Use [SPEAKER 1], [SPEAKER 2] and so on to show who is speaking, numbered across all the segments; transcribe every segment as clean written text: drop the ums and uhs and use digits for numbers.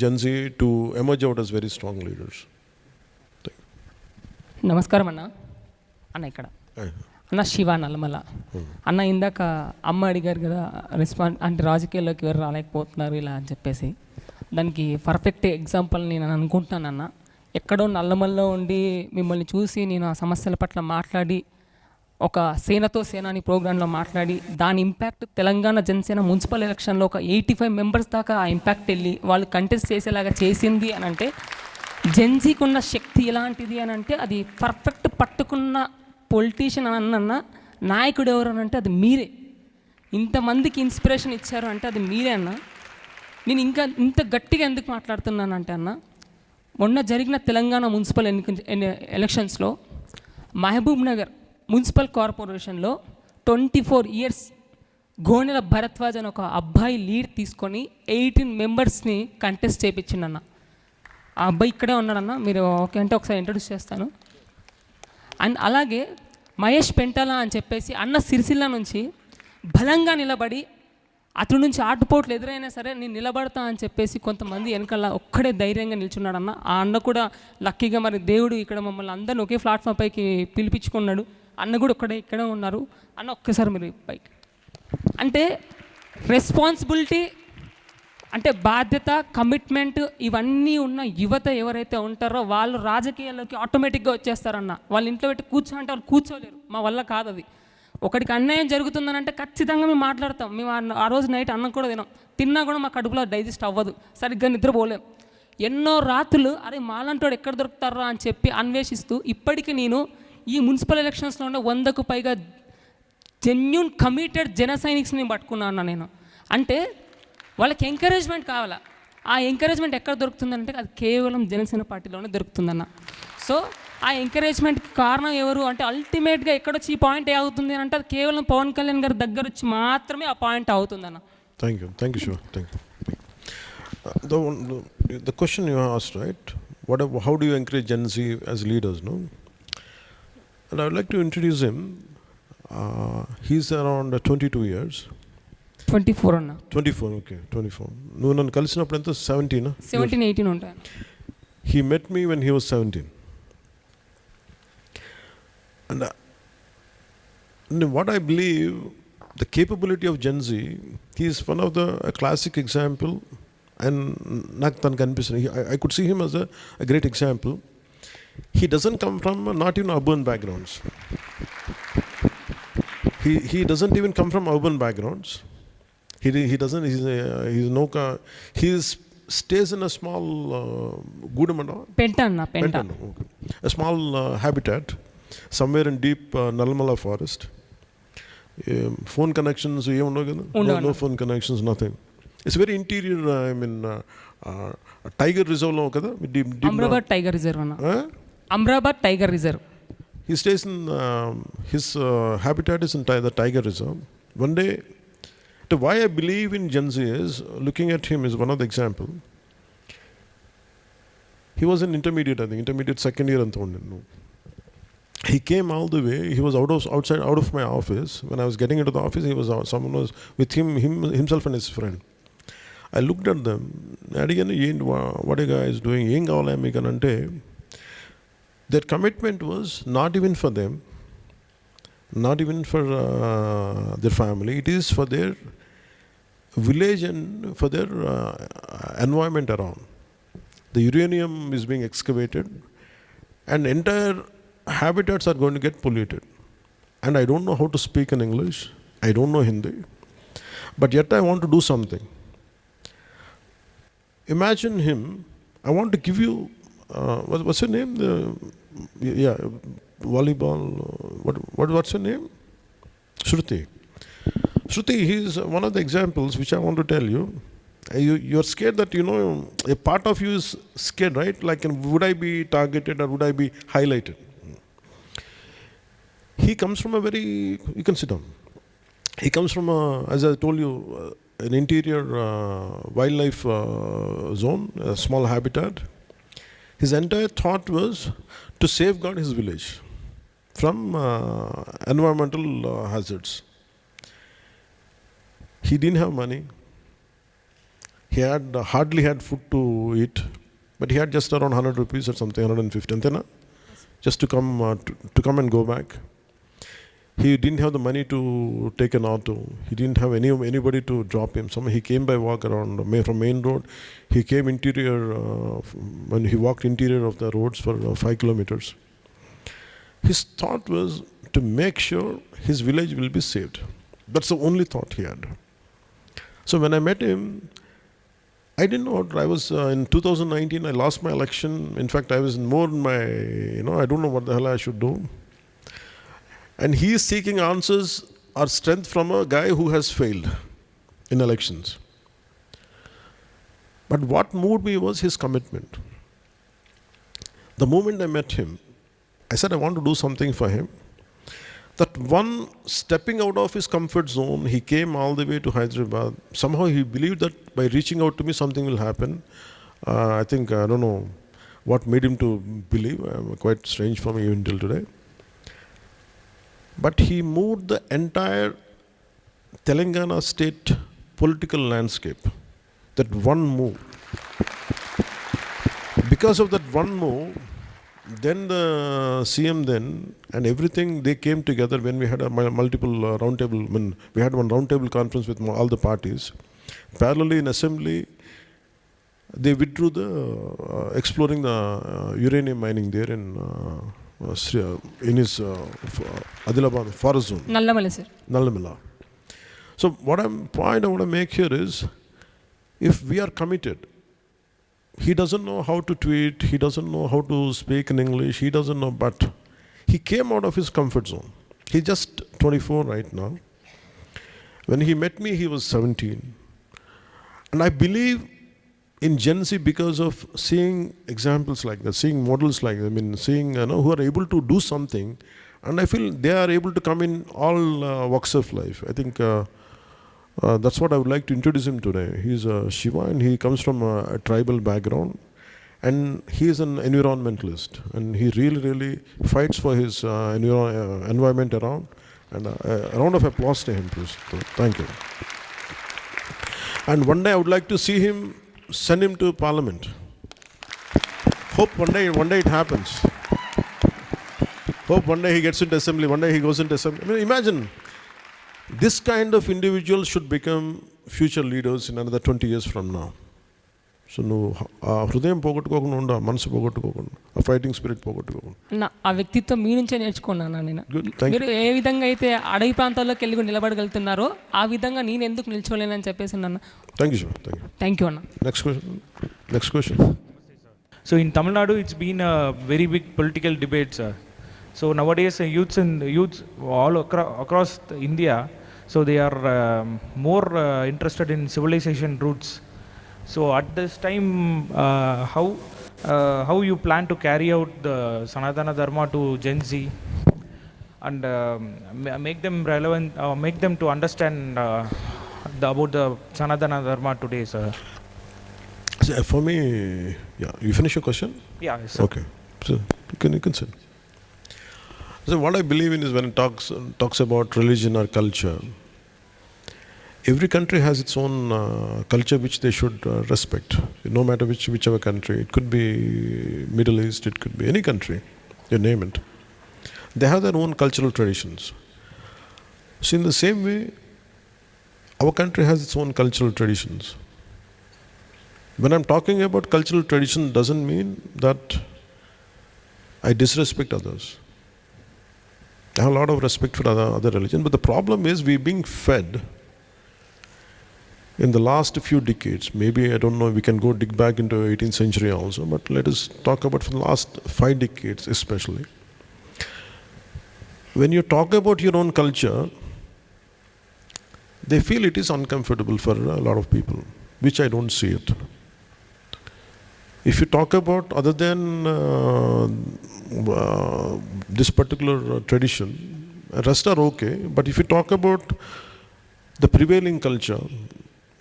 [SPEAKER 1] Gen Z to emerge out as very strong leaders?
[SPEAKER 2] నమస్కారం అన్న. అన్న ఇక్కడ అన్న శివ నల్లమల అన్న. ఇందాక అమ్మ అడిగారు కదా అంటే రాజకీయాల్లోకి ఎవరు రాలేకపోతున్నారు ఇలా అని చెప్పేసి, దానికి పర్ఫెక్ట్ ఎగ్జాంపుల్ నేను అనుకుంటున్నాను అన్న. ఎక్కడో నల్లమల్లో ఉండి మిమ్మల్ని చూసి నేను ఆ సమస్యల పట్ల మాట్లాడి ఒక సేనతో సేనాని ప్రోగ్రాంలో మాట్లాడి దాని ఇంపాక్ట్ తెలంగాణ జనసేన మున్సిపల్ ఎలక్షన్లో ఒక 85 మెంబర్స్ దాకా ఆ ఇంపాక్ట్ వెళ్ళి వాళ్ళు కంటెస్ట్ చేసేలాగా చేసింది అని అంటే, జెన్జీకి ఉన్న శక్తి ఎలాంటిది అని అంటే, అది పర్ఫెక్ట్ పట్టుకున్న పొలిటీషియన్ అన్న నాయకుడు ఎవరు అని అంటే అది మీరే. ఇంతమందికి ఇన్స్పిరేషన్ ఇచ్చారు అంటే అది మీరే అన్న. నేను ఇంకా ఇంత గట్టిగా ఎందుకు మాట్లాడుతున్నానంటే అన్న, మొన్న జరిగిన తెలంగాణ మున్సిపల్ ఎలక్షన్స్లో మహబూబ్ నగర్ మున్సిపల్ కార్పొరేషన్లో 24 ఇయర్స్ గోనెల భరద్వాజ్ అని ఒక అబ్బాయి లీడ్ తీసుకొని 18 మెంబర్స్ని కంటెస్ట్ చేయించిండన్న. ఆ అబ్బాయి ఇక్కడే ఉన్నాడన్న, మీరు ఓకే అంటే ఒకసారి ఇంట్రడ్యూస్ చేస్తాను. అండ్ అలాగే మహేష్ పెంటల అని చెప్పేసి అన్న సిరిసిల్ల నుంచి బలంగా నిలబడి అతడి నుంచి ఆటుపోట్లు ఎదురైనా సరే నేను నిలబడతా అని చెప్పేసి కొంతమంది వెనకాల ఒక్కడే ధైర్యంగా నిల్చున్నాడన్న. ఆ అన్న కూడా లక్కీగా మరి దేవుడు ఇక్కడ మమ్మల్ని అందరిని ఒకే ప్లాట్ఫామ్ పైకి పిలిపించుకున్నాడు. అన్న కూడా ఇక్కడే ఉన్నారు. అన్న ఒక్కసారి మీరు పైకి అంటే రెస్పాన్సిబిలిటీ అంటే బాధ్యత, కమిట్మెంట్ ఇవన్నీ ఉన్న యువత ఎవరైతే ఉంటారో వాళ్ళు రాజకీయాల్లోకి ఆటోమేటిక్గా వచ్చేస్తారన్న. వాళ్ళ ఇంట్లో పెట్టి కూర్చోంటే వాళ్ళు కూర్చోలేరు. మా వల్ల కాదు అది. ఒకటికి అన్యాయం జరుగుతుందనంటే ఖచ్చితంగా మేము మాట్లాడతాం. మేము ఆ రోజు నైట్ అన్నం కూడా తిన్నా కూడా మా కడుపులో డైజెస్ట్ అవ్వదు, సరిగ్గా నిద్రపోలేం. ఎన్నో రాత్రులు అరే మాలంటోడు ఎక్కడ దొరుకుతారా అని చెప్పి అన్వేషిస్తూ ఇప్పటికీ నేను ఈ మున్సిపల్ ఎలక్షన్స్లో ఉన్న 100కు పైగా జెన్యూన్ కమిటెడ్ జన సైనిక్స్ని పట్టుకున్నాను నేను. అంటే వాళ్ళకి ఎంకరేజ్మెంట్ కావాలా. ఆ ఎంకరేజ్మెంట్ ఎక్కడ దొరుకుతుందంటే అది కేవలం జనసేన పార్టీలోనే దొరుకుతుందన్న. సో ఆ ఎంకరేజ్మెంట్కి కారణం ఎవరు అంటే అల్టిమేట్గా ఎక్కడొచ్చి ఈ పాయింట్ ఏ అవుతుంది అంటే అది కేవలం పవన్ కళ్యాణ్ గారి దగ్గర వచ్చి మాత్రమే ఆ పాయింట్ అవుతుందన్న.
[SPEAKER 1] Thank you Shiva. Thank you. The question you asked, right? How do you encourage Gen Z as leaders, no? And I would like to introduce him. He's around 22 years.
[SPEAKER 2] 24 అన్న.
[SPEAKER 1] 24, okay, 24. నువ్వు నన్ను కలిసినప్పుడు ఎంత 17?
[SPEAKER 2] 17, 18 ఉంటాయి.
[SPEAKER 1] He met me when he was 17. And what I believe, the capability of Gen Z, he is one of a classic example. And నాకు తనకు అనిపిస్తుంది, I could see him as a great example. He doesn't come from not even urban backgrounds. He doesn't even come from urban backgrounds. He doesn't. He stays in a small Gudamanda. Penta. Okay. A small habitat somewhere in deep Nalmala forest. Phone connections, no phone connections, nothing. It's very interior. I mean, tiger reserve lo kada.
[SPEAKER 2] Amrabat tiger reserve na. Amrabat tiger reserve.
[SPEAKER 1] He stays in his habitat is in the tiger reserve. One day, why I believe in Gen Z is, looking at him is one of the example. He was in intermediate second year and no. He came all the way. He was out of my office. When I was getting into the office, someone was with himself and his friend. I looked at them. What are you guys doing? Their commitment was not even for them, not even for their family. It is for their village and for their environment around. The uranium is being excavated and entire habitats are going to get polluted. And I don't know how to speak in English. I don't know Hindi. But yet I want to do something. Imagine him. I want to give you, what's your name? Volleyball. What's your name? Shruti, he is one of the examples which I want to tell you. You're scared that, a part of you is scared, right? Like, would I be targeted or would I be highlighted? He comes from you can sit down. He comes from, as I told you, an interior wildlife zone, a small habitat. His entire thought was to safeguard his village from environmental hazards. He didn't have money. He had hardly had food to eat, but he had just around 100 rupees or something, 150, antenna, just to come and go back. He didn't have the money to take an auto. He didn't have anybody to drop him. He came by walk around from main road. He came interior, when he walked interior of the roads for 5 kilometers. His thought was to make sure his village will be saved. That's the only thought he had. So when I met him, I didn't know what I was, in 2019, I lost my election. In fact, I was more in my, I don't know what the hell I should do. And he is seeking answers or strength from a guy who has failed in elections. But what moved me was his commitment. The moment I met him, I said I want to do something for him. That one stepping out of his comfort zone, he came all the way to Hyderabad. Somehow he believed that by reaching out to me, something will happen. I don't know what made him to believe. Quite strange for me even till today. But he moved the entire Telangana state political landscape. That one move. Because of that one move, then the CM and everything, they came together when we had a multiple roundtable, we had one roundtable conference with all the parties. Parallelly in assembly, they withdrew the exploring the uranium mining there in his Adilabad forest zone.
[SPEAKER 2] Nallamala, sir.
[SPEAKER 1] Nallamala. So point I want to make here is, if we are committed, he doesn't know how to tweet, he doesn't know how to speak in English, he doesn't know, but he came out of his comfort zone. He's just 24 right now. When he met me, he was 17. And I believe in Gen Z because of seeing examples like that, seeing models like that, seeing who are able to do something, and I feel they are able to come in all walks of life. I think that's what I would like to introduce him today. He's Shiva, and he comes from a tribal background, and he is an environmentalist, and he really fights for his environment around. And a round of applause to him, please. Thank you. And one day I would like to see him, send him to Parliament. Hope one day it happens. Hope one day he gets into assembly, one day he goes into assembly. Imagine, this kind of individual should become future leaders in another 20 years from now. So హృదయం పోగొట్టుకోకుండా ఉండ, మనసు పోగొట్టుకోకుండా, ఆ fighting spirit పోగొట్టుకోకుండా.
[SPEAKER 2] ఆ వ్యక్తిత్వం మీ నుంచే నేర్చుకున్నాను నేను. మీరు ఏ విధంగా అయితే అడవి ప్రాంతాల్లోకి వెళ్ళి నిలబడగలుగుతున్నారో ఆ విధంగా నేను ఎందుకు నిల్చోలేనని చెప్పేసి అన్న.
[SPEAKER 1] Thank you sir.
[SPEAKER 2] Thank you అన్న.
[SPEAKER 1] Next question.
[SPEAKER 3] So in Tamil Nadu, it's been a very big political debate, sir. So nowadays, youths all across India, so they are more interested in civilization roots. So at this time, how you plan to carry out the Sanatana Dharma to Gen Z and make them relevant, make them to understand about the Sanatana Dharma today, sir?
[SPEAKER 1] So for me, yeah, you finish your question?
[SPEAKER 3] Yeah, sir.
[SPEAKER 1] Okay. So you can sit. So what I believe in is when it talks about religion or culture, every country has its own culture which they should respect, no matter whichever country. It could be Middle East, it could be any country, you name it. They have their own cultural traditions. So in the same way, our country has its own cultural traditions. When I'm talking about cultural tradition, doesn't mean that I disrespect others. I have a lot of respect for other religions, but the problem is we're being fed in the last few decades. Maybe, I don't know, we can go dig back into 18th century also, but let us talk about for the last 5 decades especially. When you talk about your own culture, they feel it is uncomfortable for a lot of people, which I don't see it. If you talk about other than this particular tradition, rest are okay, but if you talk about the prevailing culture,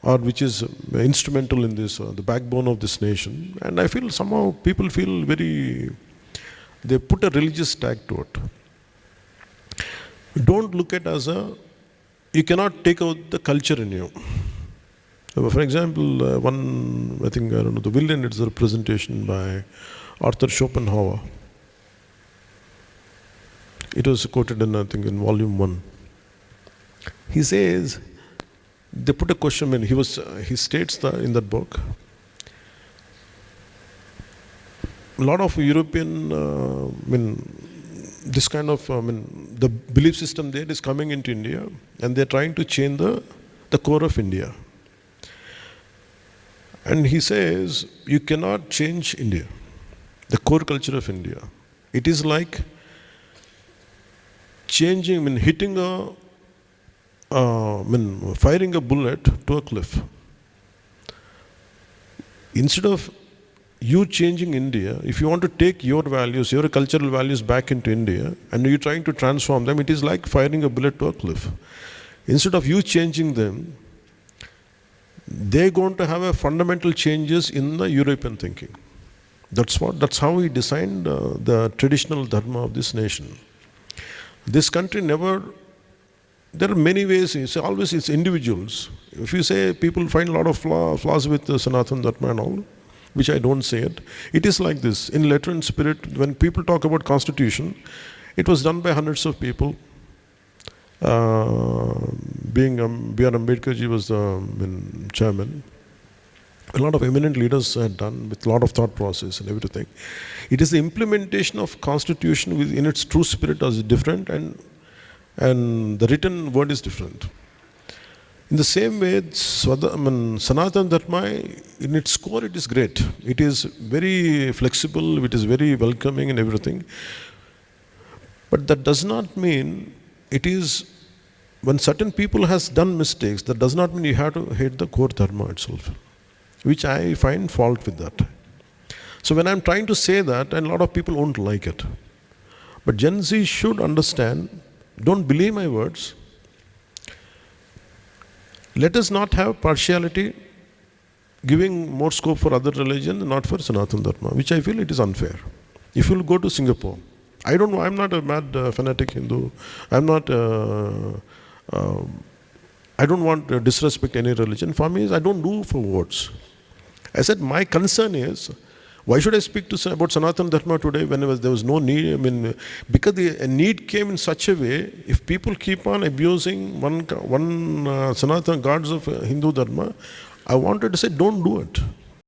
[SPEAKER 1] or which is instrumental in this, the backbone of this nation, and I feel somehow people feel they put a religious tag to it. Don't look at you cannot take out the culture in you. For example, I don't know, the villain, it's a representation by Arthur Schopenhauer. It was quoted in, I think, in volume 1. He says, they put a question, when he states that in that book, a lot of European, this kind of, the belief system there is coming into India, and they're trying to change the core of India. And he says, you cannot change India, the core culture of India. It is like changing, hitting firing a bullet to a cliff. Instead of you changing India, if you want to take your values, your cultural values back into India, and you're trying to transform them, it is like firing a bullet to a cliff. Instead of you changing them, they're going to have a fundamental changes in the European thinking. That's how he designed the traditional dharma of this nation. This country there are many ways, it's individuals. If you say people find a lot of flaws with Sanatana Dharma and all, which I don't say it, it is like this. In letter and spirit, when people talk about constitution, it was done by hundreds of people. B.R. Ambedkar ji was the chairman. A lot of eminent leaders had done with a lot of thought process and everything. It is the implementation of constitution in its true spirit is different, and the written word is different. In the same way, Sanatana Dharma, in its core, it is great. It is very flexible, it is very welcoming and everything. But that does not mean it is, when certain people has done mistakes, that does not mean you have to hate the core Dharma itself, which I find fault with that. So when I'm trying to say that, and a lot of people won't like it. But Gen Z should understand, don't believe my words. Let us not have partiality, giving more scope for other religions, not for Sanatana Dharma, which I feel it is unfair. If you will go to Singapore, I don't know, I'm not a mad fanatic Hindu. I'm not, I don't want to disrespect any religion. For me, I don't do for votes. I said, my concern is, why should I speak about Sanatana Dharma today when there was no need? Because a need came in such a way, if people keep on abusing one Sanatana gods of Hindu Dharma, I wanted to say, don't do it.